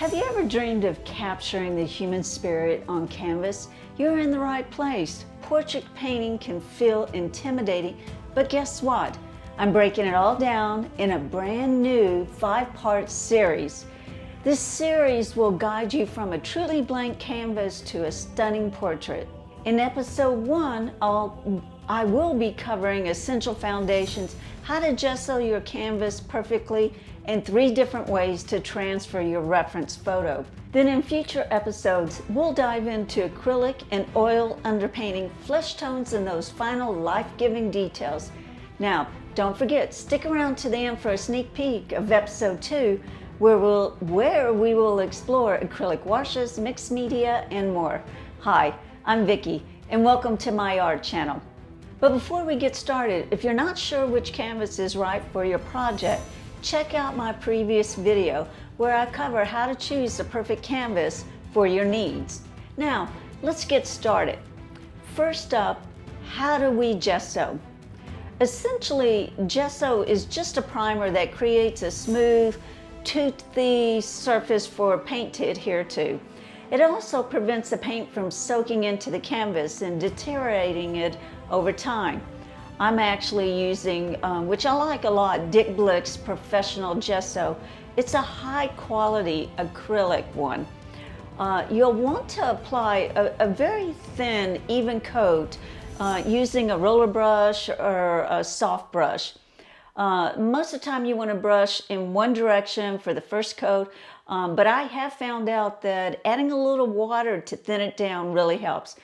Have you ever dreamed of capturing the human spirit on canvas? You're in the right place. Portrait painting can feel intimidating, but guess what? I'm breaking it all down in a brand new 5-part series. This series will guide you from a truly blank canvas to a stunning portrait. In episode 1, I will be covering essential foundations, how to gesso your canvas perfectly, and 3 different ways to transfer your reference photo. Then in future episodes, we'll dive into acrylic and oil underpainting, flesh tones, and those final life-giving details. Now, don't forget, stick around to the end for a sneak peek of episode 2, where we will explore acrylic washes, mixed media, and more. Hi, I'm Vickie, and welcome to my art channel. But before we get started, if you're not sure which canvas is right for your project, check out my previous video where I cover how to choose the perfect canvas for your needs. Now, let's get started. First up, how do we gesso? Essentially, gesso is just a primer that creates a smooth, toothy surface for paint to adhere to. It also prevents the paint from soaking into the canvas and deteriorating it over time. I'm actually using, which I like a lot, Dick Blick's Professional Gesso. It's a high quality acrylic one. You'll want to apply a very thin, even coat using a roller brush or a soft brush. Most of the time you want to brush in one direction for the first coat, but I have found out that adding a little water to thin it down really helps.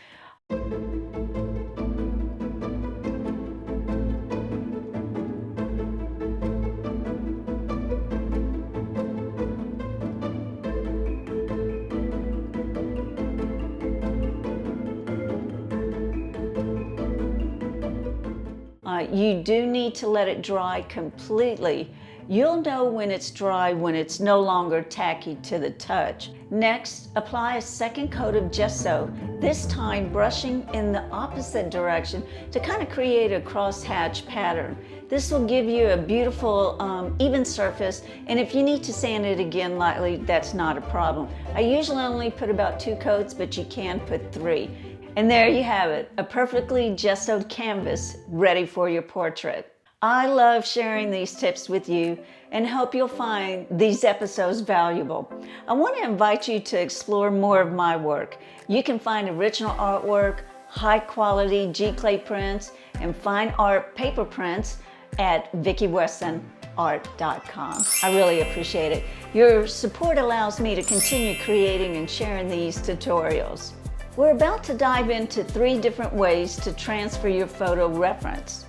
You do need to let it dry completely. You'll know when it's dry when it's no longer tacky to the touch. Next, apply a second coat of gesso, this time brushing in the opposite direction to kind of create a crosshatch pattern. This will give you a beautiful even surface, and if you need to sand it again lightly, that's not a problem. I usually only put about 2 coats, but you can put 3. And there you have it, a perfectly gessoed canvas ready for your portrait. I love sharing these tips with you and hope you'll find these episodes valuable. I want to invite you to explore more of my work. You can find original artwork, high quality G-clay prints, and fine art paper prints at VickieWessonArt.com. I really appreciate it. Your support allows me to continue creating and sharing these tutorials. We're about to dive into 3 different ways to transfer your photo reference.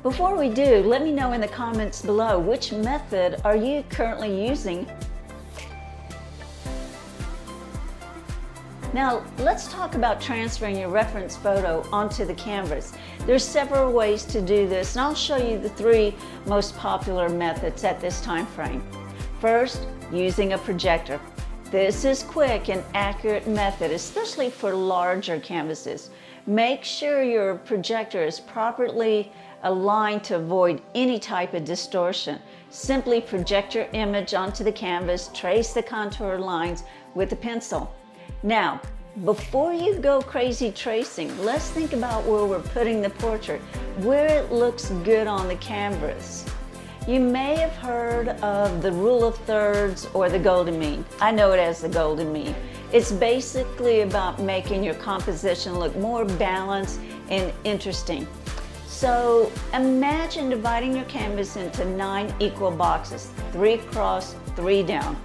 Before we do, let me know in the comments below which method are you currently using. Now, let's talk about transferring your reference photo onto the canvas. There's several ways to do this, and I'll show you the 3 most popular methods at this time frame. First, using a projector. This is quick and accurate method, especially for larger canvases. Make sure your projector is properly aligned to avoid any type of distortion. Simply project your image onto the canvas, trace the contour lines with a pencil. Now, before you go crazy tracing, let's think about where we're putting the portrait, where it looks good on the canvas. You may have heard of the rule of thirds or the golden mean. I know it as the golden mean. It's basically about making your composition look more balanced and interesting. So imagine dividing your canvas into 9 equal boxes, 3 across, 3 down.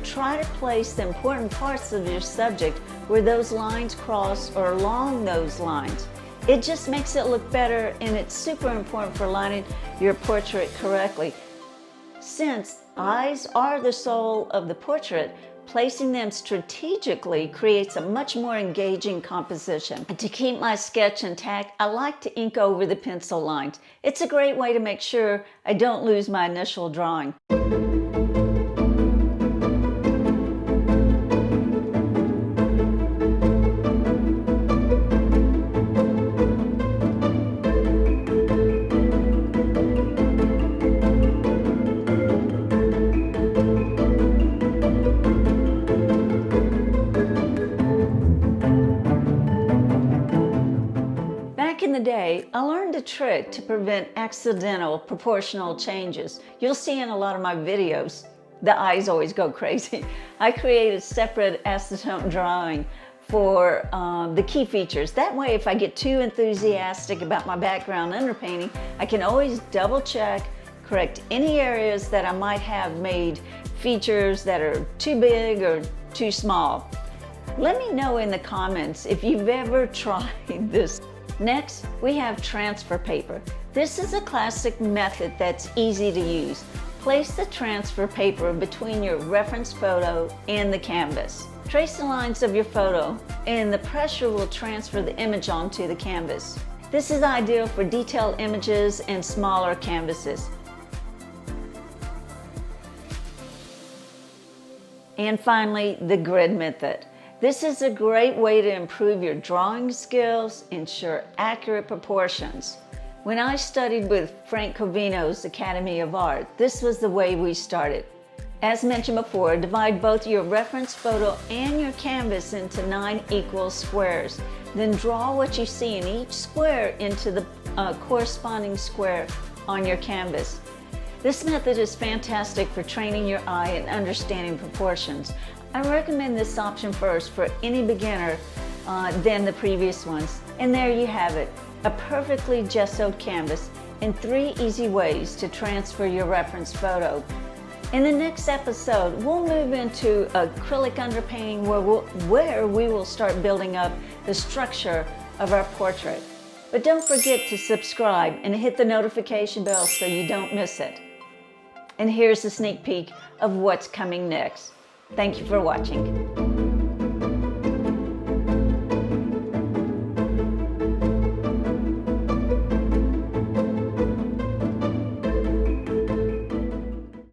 Try to place the important parts of your subject where those lines cross or along those lines. It just makes it look better, and it's super important for lining your portrait correctly. Since eyes are the soul of the portrait, placing them strategically creates a much more engaging composition. And to keep my sketch intact, I like to ink over the pencil lines. It's a great way to make sure I don't lose my initial drawing. day, I learned a trick to prevent accidental proportional changes. You'll see in a lot of my videos, the eyes always go crazy. I create a separate acetone drawing for the key features. That way, if I get too enthusiastic about my background underpainting, I can always double check, correct any areas that I might have made features that are too big or too small. Let me know in the comments if you've ever tried this. Next, we have transfer paper. This is a classic method that's easy to use. Place the transfer paper between your reference photo and the canvas. Trace the lines of your photo and the pressure will transfer the image onto the canvas. This is ideal for detailed images and smaller canvases. And finally, the grid method. This is a great way to improve your drawing skills, ensure accurate proportions. When I studied with Frank Covino's Academy of Art, this was the way we started. As mentioned before, divide both your reference photo and your canvas into 9 equal squares. Then draw what you see in each square into the corresponding square on your canvas. This method is fantastic for training your eye and understanding proportions. I recommend this option first for any beginner than the previous ones. And there you have it, a perfectly gessoed canvas and 3 easy ways to transfer your reference photo. In the next episode, we'll move into acrylic underpainting where we will start building up the structure of our portrait. But don't forget to subscribe and hit the notification bell so you don't miss it. And here's a sneak peek of what's coming next. Thank you for watching.